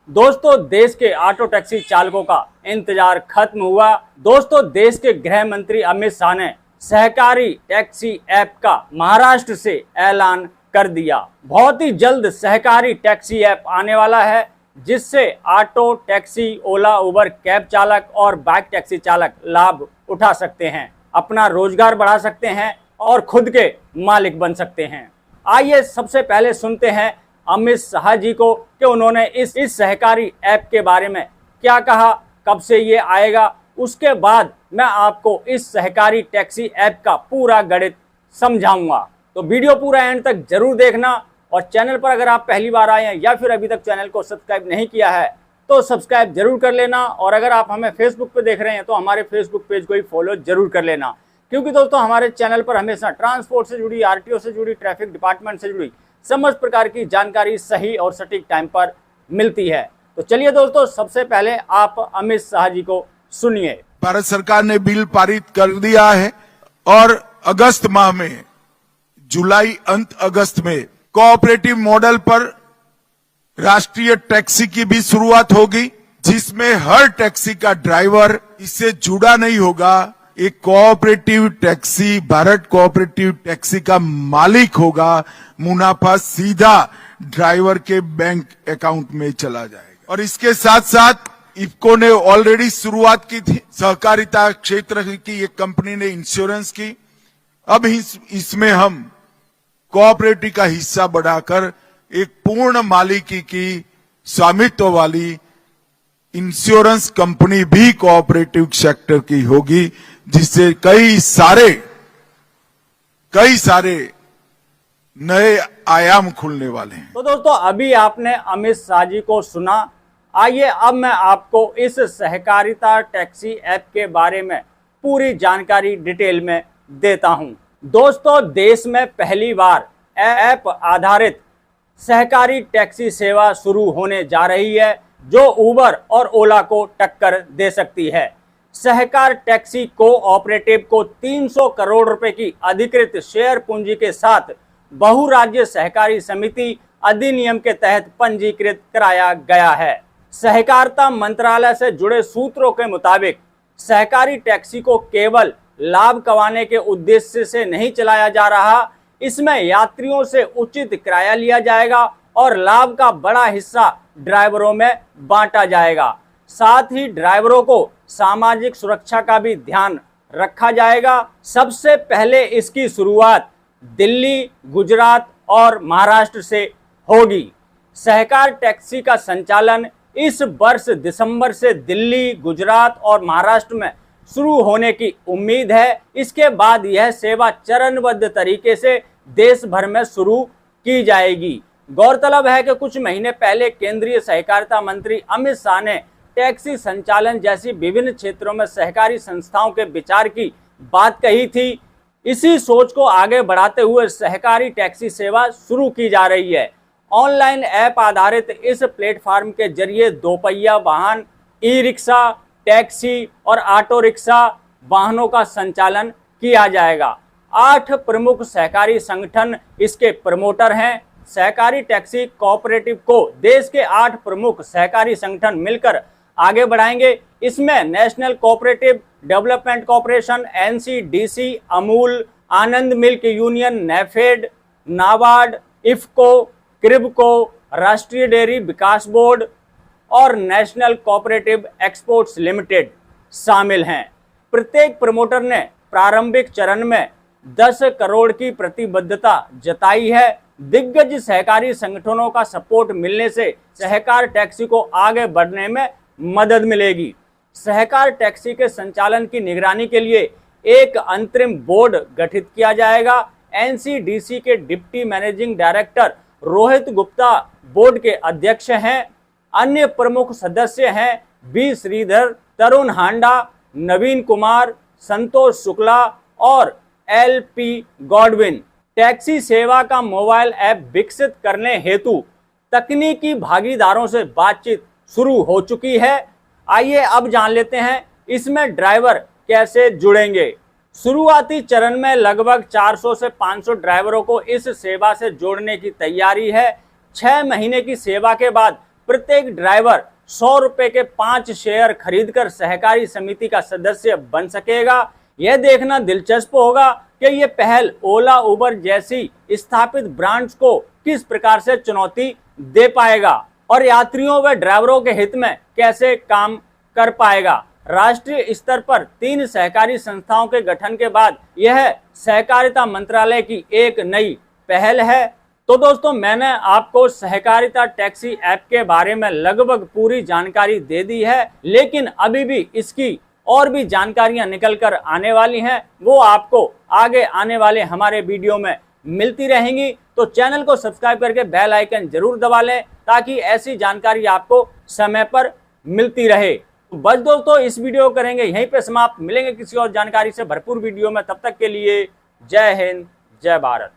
दोस्तों, देश के ऑटो टैक्सी चालकों का इंतजार खत्म हुआ। दोस्तों, देश के गृह मंत्री अमित शाह ने सहकारी टैक्सी ऐप का महाराष्ट्र से ऐलान कर दिया। बहुत ही जल्द सहकारी टैक्सी ऐप आने वाला है, जिससे ऑटो टैक्सी, ओला, उबर, कैब चालक और बाइक टैक्सी चालक लाभ उठा सकते हैं, अपना रोजगार बढ़ा सकते हैं और खुद के मालिक बन सकते हैं। आइए सबसे पहले सुनते हैं अमित शाह जी को कि उन्होंने इस सहकारी ऐप के बारे में क्या कहा, कब से ये आएगा। उसके बाद मैं आपको इस सहकारी टैक्सी ऐप का पूरा गणित समझाऊंगा। तो वीडियो पूरा एंड तक जरूर देखना और चैनल पर अगर आप पहली बार आए हैं या फिर अभी तक चैनल को सब्सक्राइब नहीं किया है तो सब्सक्राइब जरूर कर लेना। और अगर आप हमें फेसबुक पे देख रहे हैं तो हमारे फेसबुक पेज को ही फॉलो जरूर कर लेना, क्योंकि दोस्तों हमारे चैनल पर हमेशा ट्रांसपोर्ट से जुड़ी, आरटीओ से जुड़ी, ट्रैफिक डिपार्टमेंट से जुड़ी समस्त प्रकार की जानकारी सही और सटीक टाइम पर मिलती है। तो चलिए दोस्तों, सबसे पहले आप अमित शाह जी को सुनिए। भारत सरकार ने बिल पारित कर दिया है और अगस्त माह में, जुलाई अंत अगस्त में कोऑपरेटिव मॉडल पर राष्ट्रीय टैक्सी की भी शुरुआत होगी, जिसमें हर टैक्सी का ड्राइवर इससे जुड़ा नहीं होगा। एक cooperative taxi, Bharat cooperative taxi का मालिक होगा। मुनाफा सीधा ड्राइवर के बैंक अकाउंट में चला जाएगा। और इसके साथ साथ इफको ने ऑलरेडी शुरुआत की थी, सहकारिता क्षेत्र की एक कंपनी ने इंश्योरेंस की। अब इसमें हम कोऑपरेटिव का हिस्सा बढ़ाकर एक पूर्ण मालिकी की स्वामित्व वाली इंश्योरेंस कंपनी भी कोऑपरेटिव सेक्टर की होगी, जिससे कई सारे नए आयाम खुलने वाले हैं। तो दोस्तों, अभी आपने अमित शाह जी को सुना। आइए अब मैं आपको इस सहकारिता टैक्सी ऐप के बारे में पूरी जानकारी डिटेल में देता हूं। दोस्तों, देश में पहली बार ऐप आधारित सहकारी टैक्सी सेवा शुरू होने जा रही है, जो उबर और ओला को टक्कर दे सकती है। सहकार टैक्सी कोऑपरेटिव को 300 करोड़ रुपए की अधिकृत शेयर पूंजी के साथ बहुराज्य सहकारी समिति अधिनियम के तहत पंजीकृत कराया गया है। सहकारिता मंत्रालय से जुड़े सूत्रों के मुताबिक सहकारी टैक्सी को केवल लाभ कमाने के उद्देश्य से नहीं चलाया जा रहा, इसमें यात्रियों से उचित किराया लिया जाएगा और लाभ का बड़ा हिस्सा ड्राइवरों में बांटा जाएगा। साथ ही ड्राइवरों को सामाजिक सुरक्षा का भी ध्यान रखा जाएगा। सबसे पहले इसकी शुरुआत दिल्ली, गुजरात और महाराष्ट्र से होगी। सहकार टैक्सी का संचालन इस वर्ष दिसंबर से दिल्ली, गुजरात और महाराष्ट्र में शुरू होने की उम्मीद है। इसके बाद यह सेवा चरणबद्ध तरीके से देश भर में शुरू की जाएगी। गौरतलब है कि कुछ महीने पहले केंद्रीय सहकारिता मंत्री अमित शाह ने टैक्सी संचालन जैसी विभिन्न क्षेत्रों में सहकारी संस्थाओं के विचार की बात कही थी। इसी सोच को आगे बढ़ाते हुए सहकारी टैक्सी सेवा शुरू की जा रही है। ऑनलाइन ऐप आधारित इस प्लेटफॉर्म के जरिए दोपहिया वाहन, ई रिक्शा, टैक्सी और ऑटो रिक्शा वाहनों का संचालन किया जाएगा। 8 प्रमुख सहकारी संगठन इसके प्रमोटर हैं। सहकारी टैक्सी कोऑपरेटिव को देश के 8 प्रमुख सहकारी संगठन मिलकर आगे बढ़ाएंगे। इसमें national cooperative development corporation, NCDC, Amul, Anand milk union, NAFED, NABARD, IFFCO, KRIBHCO, राष्ट्रीय डेयरी विकास बोर्ड और नेशनल कोऑपरेटिव एक्सपोर्ट्स लिमिटेड शामिल हैं। प्रत्येक प्रमोटर ने प्रारंभिक चरण में 10 करोड़ की प्रतिबद्धता जताई है। दिग्गज सहकारी संगठनों का सपोर्ट मिलने से सहकार टैक्सी को आगे बढ़ने में मदद मिलेगी। सहकार टैक्सी के संचालन की निगरानी के लिए एक अंतरिम बोर्ड गठित किया जाएगा। NCDC के deputy managing director Rohit Gupta board के अध्यक्ष हैं। अन्य प्रमुख सदस्य हैं बी श्रीधर, तरुण हांडा, नवीन कुमार, संतोष शुक्ला और LP गॉडविन। टैक्सी सेवा का मोबाइल ऐप विकसित करने हेतु तकनीकी भागीदारों से बातचीत शुरू हो चुकी है। आइए अब जान लेते हैं इसमें ड्राइवर कैसे जुड़ेंगे। शुरुआती चरण में लगभग 400 से 500 ड्राइवरों को इस सेवा से जोड़ने की तैयारी है। 6 महीने की सेवा के बाद प्रत्येक ड्राइवर 100 रुपए के 5 शेयर खरीदकर सहकारी समिति का सदस्य बन सकेगा। यह देखना दिलचस्प होगा कि यह पहल ओला उबर जैसी स्थापित ब्रांड्स को किस प्रकार से चुनौती दे पाएगा और यात्रियों व ड्राइवरों के हित में कैसे काम कर पाएगा। राष्ट्रीय स्तर पर 3 सहकारी संस्थाओं के गठन के बाद यह सहकारिता मंत्रालय की एक नई पहल है। तो दोस्तों, मैंने आपको सहकारिता टैक्सी ऐप के बारे में लगभग पूरी जानकारी दे दी है, लेकिन अभी भी इसकी और भी जानकारियां निकल कर आने वाली हैं। वो आपको आगे आने वाले हमारे वीडियो में मिलती रहेंगी। तो चैनल को सब्सक्राइब करके बेल आइकन जरूर दबा लें ताकि ऐसी जानकारी आपको समय पर मिलती रहे। तो बस दोस्तों, इस वीडियो को करेंगे यहीं पे समाप्त। मिलेंगे किसी और जानकारी से भरपूर वीडियो में, तब तक के लिए जय हिंद, जय भारत।